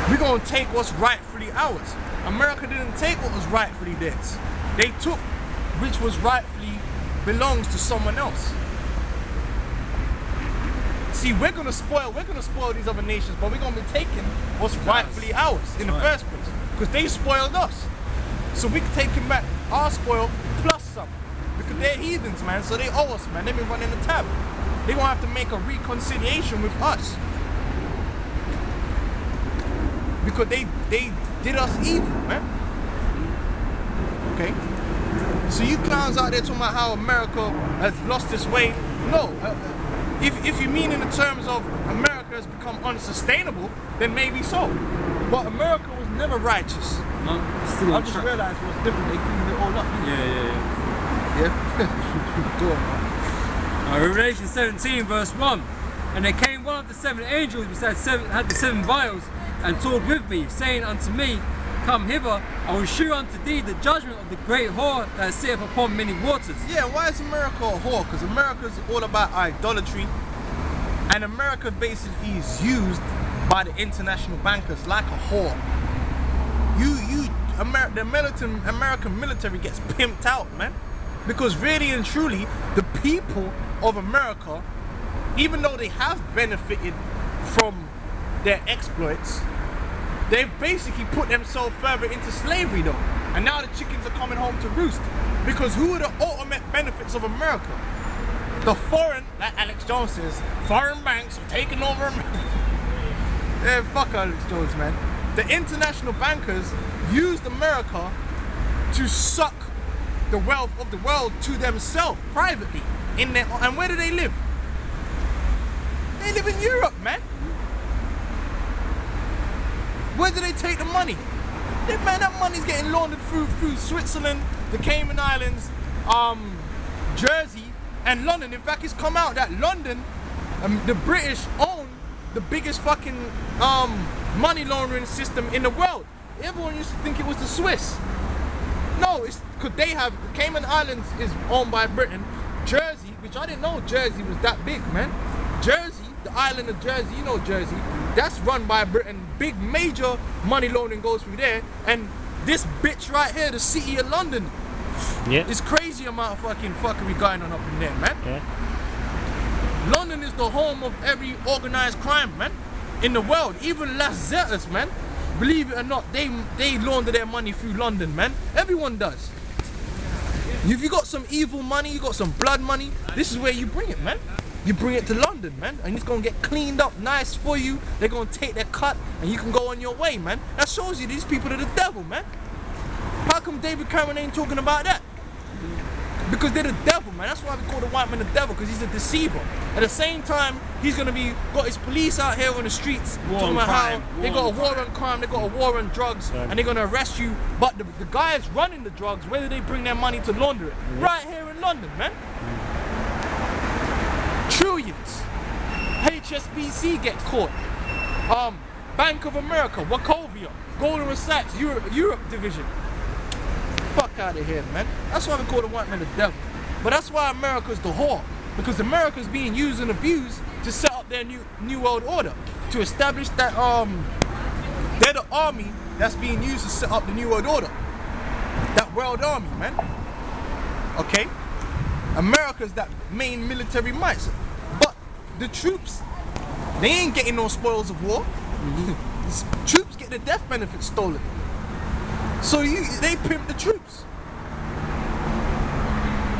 we're gonna take what's rightfully ours. America didn't take what was rightfully theirs. They took which was rightfully belongs to someone else. See, we're gonna spoil these other nations, but we're gonna be taking what's rightfully ours in the first place, because they spoiled us. So we can take them back our spoil plus some, because they're heathens, man. So they owe us, man. They've been running the tab. They're gonna have to make a reconciliation with us, because they did us evil, man. Okay. So you clowns out there talking about how America has lost its way. No. If you mean in the terms of America has become unsustainable, then maybe so. But America was never righteous. No, still I just realized it was different. They cleaned it all up. Yeah. Go on, man. Revelation 17 verse 1. And there came one of the 7 angels which had the 7 vials, and talked with me, saying unto me, Come hither, I will shew unto thee the judgment of the great whore that sitteth upon many waters. Yeah, why is America a whore? Because America's all about idolatry, and America basically is used by the international bankers like a whore. The American military gets pimped out, man. Because really and truly, the people of America, even though they have benefited from their exploits, they've basically put themselves further into slavery though. And now the chickens are coming home to roost. Because who are the ultimate benefits of America? The foreign, like Alex Jones says, foreign banks are taking over America. Yeah, fuck Alex Jones, man. The international bankers used America to suck the wealth of the world to themselves privately. And where do they live? They live in Europe, man. Where do they take the money? Man, that money's getting laundered through Switzerland, the Cayman Islands, Jersey, and London. In fact, it's come out that London, the British own the biggest fucking money laundering system in the world. Everyone used to think it was the Swiss. No, it's because they have, the Cayman Islands is owned by Britain. Jersey, which I didn't know Jersey was that big, man. Jersey, the island of Jersey, you know Jersey, that's run by Britain. Big major money laundering goes through there. And this bitch right here, the city of London, it's crazy amount of fucking fuckery going on up in there, man. Yeah. London is the home of every organized crime, man, in the world. Even Las Zetas, man, believe it or not, they launder their money through London, man. Everyone does. If you got some evil money, you got some blood money, this is where you bring it, man. You bring it to London, man, and it's gonna get cleaned up nice for you. They're gonna take their cut, and you can go on your way, man. That shows you these people are the devil, man. How come David Cameron ain't talking about that? Because they're the devil, man. That's why we call the white man the devil, because he's a deceiver. At the same time, he's gonna be got his police out here on the streets talking about how they got a war on crime, they got a war on drugs, and they're gonna arrest you. But the guys running the drugs, where do they bring their money to launder it? Right here in London, man. Trillions. HSBC get caught. Bank of America, Wachovia, Goldman Sachs, Europe division. Fuck out of here, man. That's why we call the white man the devil. But that's why America's the whore. Because America's being used and abused to set up their new world order. To establish that they're the army that's being used to set up the new world order. That world army, man. Okay? America's that main military might. But the troops, they ain't getting no spoils of war. Troops get the death benefits stolen. So they pimp the troops.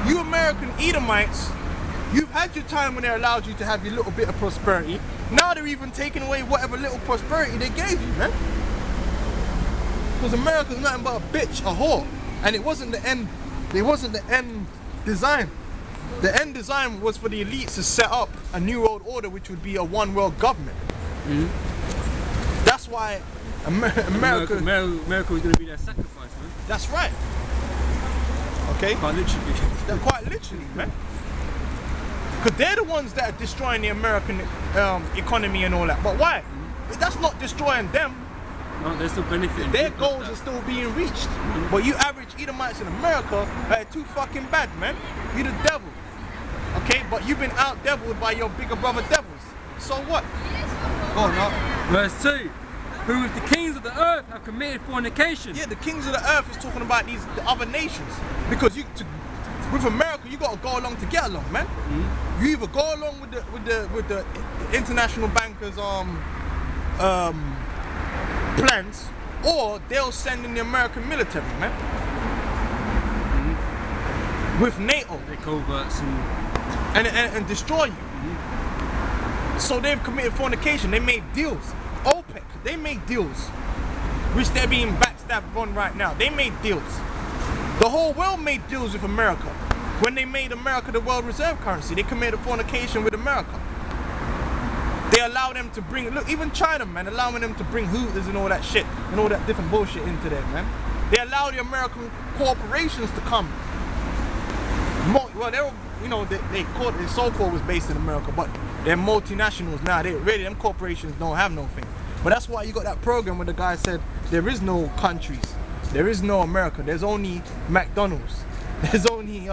You American Edomites, you've had your time when they allowed you to have your little bit of prosperity. Now they're even taking away whatever little prosperity they gave you, man. Because America's nothing but a bitch, a whore. And it wasn't the end design. The end design was for the elites to set up a new world order, which would be a one world government. That's why America was going to be their sacrifice, man. That's right. Okay? Quite literally. Quite literally, man. Because they're the ones that are destroying the American economy and all that. But why? That's not destroying them. No, they're still benefiting. Their goals are still being reached. But you average Edomites in America are too fucking bad, man. You the devil. Okay? But you've been out-deviled by your bigger brother devils. So what? Oh no. Verse 2. who with the kings of the earth have committed fornication. Yeah, the kings of the earth is talking about the other nations. Because with America, you gotta go along to get along, man. You either go along with the international bankers' plans, or they'll send in the American military, man. With NATO. They coverts And destroy you. So they've committed fornication. They made deals. OPEC, they made deals, which they're being backstabbed on right now. They made deals. The whole world made deals with America. When they made America the world reserve currency, they committed fornication with America. They allow them to bring, look, even China, man, allowing them to bring Hooters and all that shit and all that different bullshit into there, man. They allow the American corporations to come. Well, they're, you know, they so-called was based in America, but they're multinationals now. They really, them corporations don't have nothing. But that's why you got that program where the guy said there is no countries, there is no America, there's only McDonald's, there's only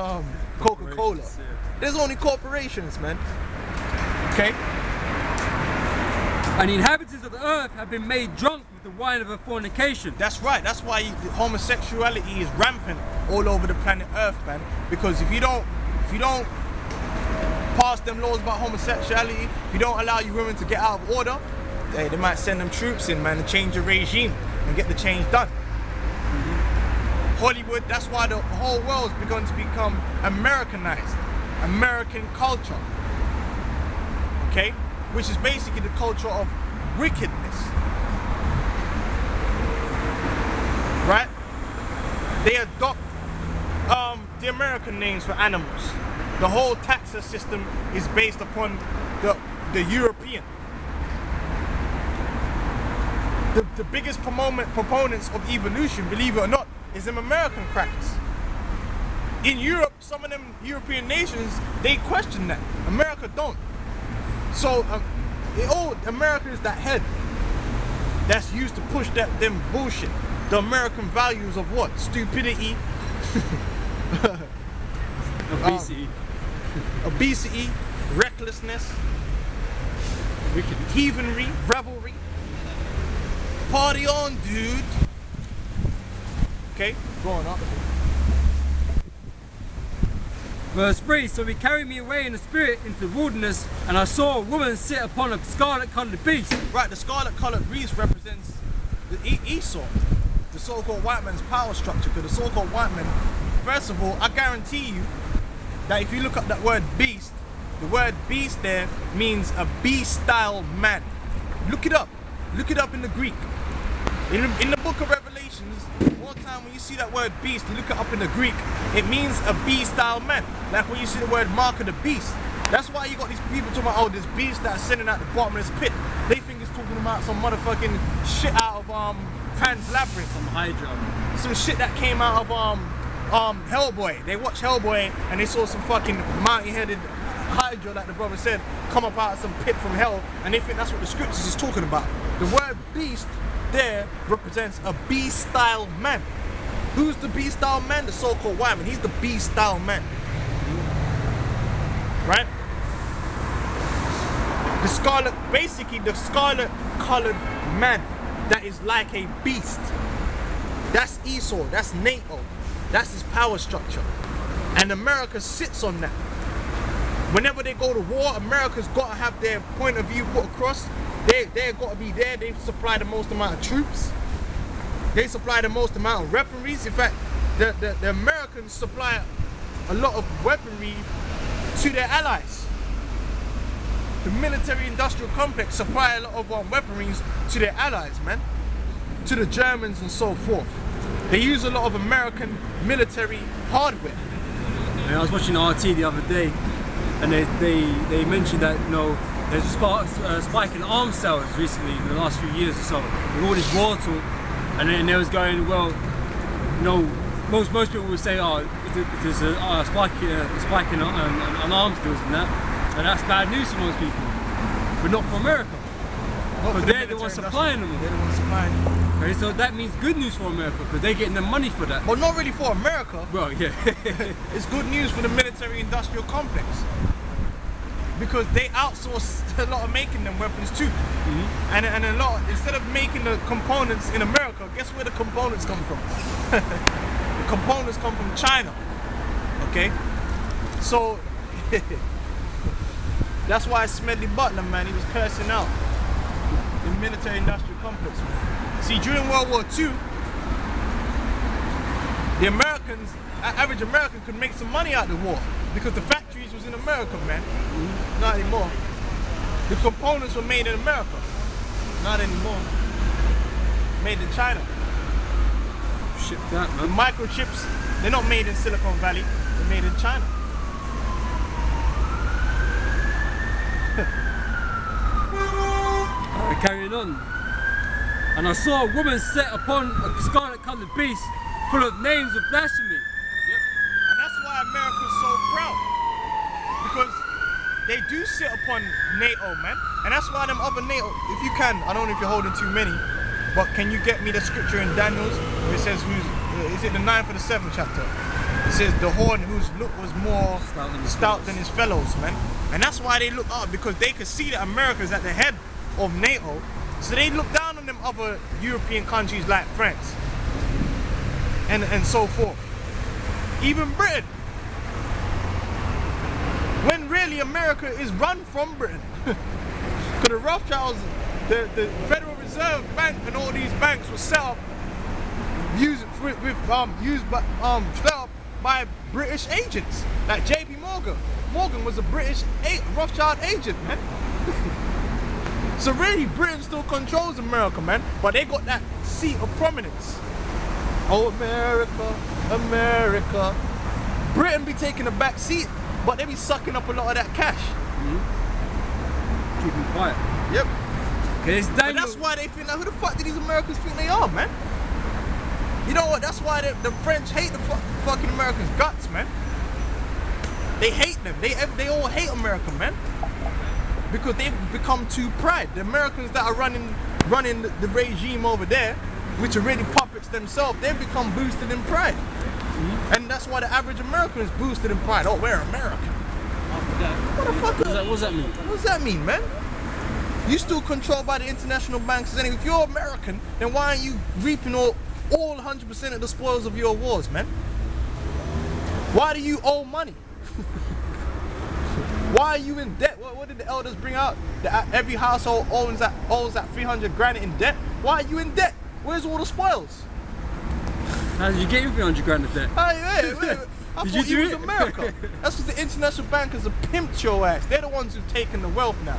Coca-Cola, there's only corporations, man. Okay. And the inhabitants of the earth have been made drunk with the wine of her fornication. That's right. That's why homosexuality is rampant all over the planet Earth, man. Because if you don't pass them laws about homosexuality, if you don't allow you women to get out of order, they might send them troops in, man, and change the regime and get the change done. Hollywood, that's why the whole world's begun to become Americanized, American culture. Okay? Which is basically the culture of wickedness. Right? They adopt the American names for animals. The whole taxa system is based upon the European. The biggest proponents of evolution, believe it or not, is them American crackers. In Europe, some of them European nations, they question that. America don't. So, America is that head that's used to push them bullshit. The American values of what? Stupidity, obesity, recklessness, heathenry, revelry. Party on, dude. Okay, going up. Verse 3, so he carried me away in the spirit into the wilderness, and I saw a woman sit upon a scarlet-coloured beast. Right, the scarlet-coloured beast represents the Esau, the so-called white man's power structure. Because the so-called white man, first of all, I guarantee you that if you look up that word beast, the word beast there means a beast-style man. Look it up. Look it up in the Greek. In the book of Revelations, one time when you see that word beast, you look it up in the Greek, it means a beast-style man. Like when you see the word mark of the beast. That's why you got these people talking about, oh, this beast that's sitting at the bottom of this pit. They think it's talking about some motherfucking shit out of Pan's Labyrinth. Some Hydra. Some shit that came out of Hellboy. They watched Hellboy and they saw some fucking mountain-headed Hydra, like the brother said, come up out of some pit from hell, and they think that's what the scriptures is talking about. The word beast there represents a beast-style man. Who's the beast-style man? The so-called white man. He's the beast-style man. Right? The scarlet-colored man that is like a beast. That's Esau. That's NATO. That's his power structure. And America sits on that. Whenever they go to war, America's got to have their point of view put across. They've got to be there. They supply the most amount of troops. They supply the most amount of weaponry. In fact, the Americans supply a lot of weaponry to their allies. The military-industrial complex supply a lot of weaponry to their allies, man. To the Germans and so forth. They use a lot of American military hardware. And I was watching RT the other day, and they mentioned that, you know, there's a spike in arms sales recently in the last few years or so, with all this war talk, and then they was going, well, you know, most people would say, oh, there's a spike in arms deals and that's bad news for most people, but not for America, because they're the ones supplying them. They're the ones supplying them. Okay, so that means good news for America, because they're getting the money for that. Well, not really for America. Well, yeah. It's good news for the military-industrial complex. because they outsource a lot of making them weapons too. And a lot, instead of making the components in America, guess where the components come from? The components come from China. Okay? So that's why Smedley Butler, man, he was cursing out the military-industrial complex, man. See, during World War II, the Americans, average American could make some money out of the war because the factories was in America, man. Not anymore. The components were made in America. Not anymore. Made in China. Ship that, The man. microchips, they're not made in Silicon Valley. They're made in China. Carrying on. And I saw a woman set upon a scarlet-coloured beast full of names of blasphemy. And that's why America's so proud. Because they do sit upon NATO, man. And that's why them other NATO, if you can, I don't know if you're holding too many, but can you get me the scripture in Daniel's where it says is it the 9th or the 7th chapter? It says the horn whose look was more stout than his fellows, man. And that's why they look up, because they could see that America's at the head of NATO. So they look down on them other European countries like France and so forth. Even Britain. When really America is run from Britain. Because the Rothschilds, the Federal Reserve Bank and all these banks were set up set up by British agents. Like JP Morgan. Morgan was a British Rothschild agent, man. So really, Britain still controls America, man. But they got that seat of prominence. Oh, America, America. Britain be taking a back seat, but they be sucking up a lot of that cash. Keeping quiet. Yep. Okay, it's But Daniel. that's why they think, like, who the fuck do these Americans think they are, man? You know what? That's why the French hate the fucking Americans' guts, man. They hate them. They all hate America, man. Because they've become too pride. The Americans that are running the regime over there, which are really puppets themselves, they've become boosted in pride. And that's why the average American is boosted in pride. Oh, we're American. What the fuck? What does that mean? What does that mean, man? You still controlled by the international banks. And if you're American, then why aren't you reaping all 100% of the spoils of your wars, man? Why do you owe money? Why are you in debt? What did the elders bring out? That every household owes that 300 grand in debt. Why are you in debt? Where's all the spoils? How did you get your 300 grand of debt? Hey, wait. I Did thought you it do was it? America. That's because the international bankers have pimped your ass. They're the ones who've taken the wealth now.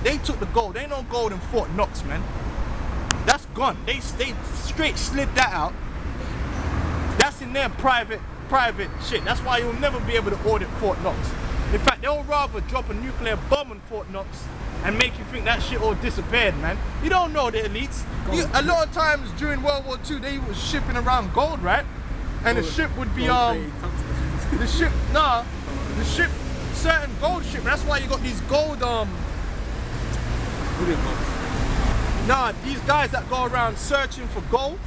They took the gold. They ain't no gold in Fort Knox, man. That's gone. They straight slid that out. That's in their private shit. That's why you'll never be able to audit Fort Knox. In fact, they'll rather drop a nuclear bomb on Fort Knox and make you think that shit all disappeared, man. You don't know the elites. A lot of times during World War II, they was shipping around gold, right? And the ship would be certain gold ship. That's why you got these gold these guys that go around searching for gold,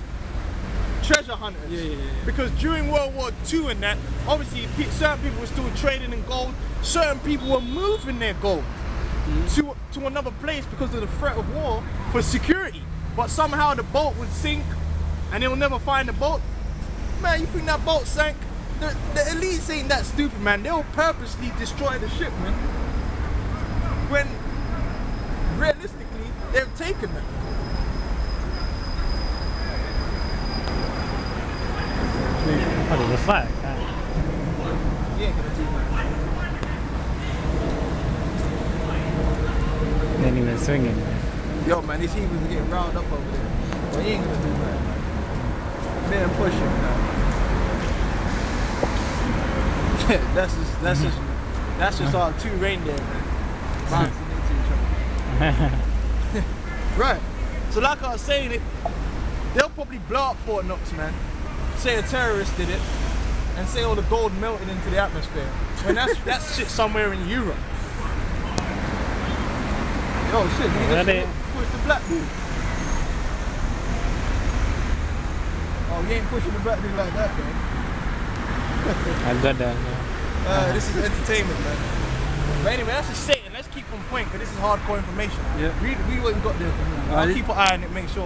treasure hunters. Yeah. Because during World War II and that, obviously certain people were still trading in gold. Certain people were moving their gold to another place because of the threat of war for security. But somehow the boat would sink and they'll never find the boat. Man, you think that boat sank? The elites ain't that stupid, man. They'll purposely destroy the ship, man. When realistically, they've taken them. What the fuck? He ain't gonna do that. They ain't even swinging. Yo, man, these heathens are getting riled up over there. But he ain't gonna do that. Man, push him, man. that's just our two reindeer, man. Bouncing into each other. Right. So like I was saying, they'll probably blow up Fort Knox, man. Say a terrorist did it, and say all the gold melted into the atmosphere. When that's shit somewhere in Europe. Oh shit, you just push the black dude. Oh, you ain't pushing the black dude like that, man. I got that. This is entertainment, man. But anyway, that's just Satan. Let's keep on point because this is hardcore information. Yeah. Read what you got there. I'll keep an eye on it, make sure.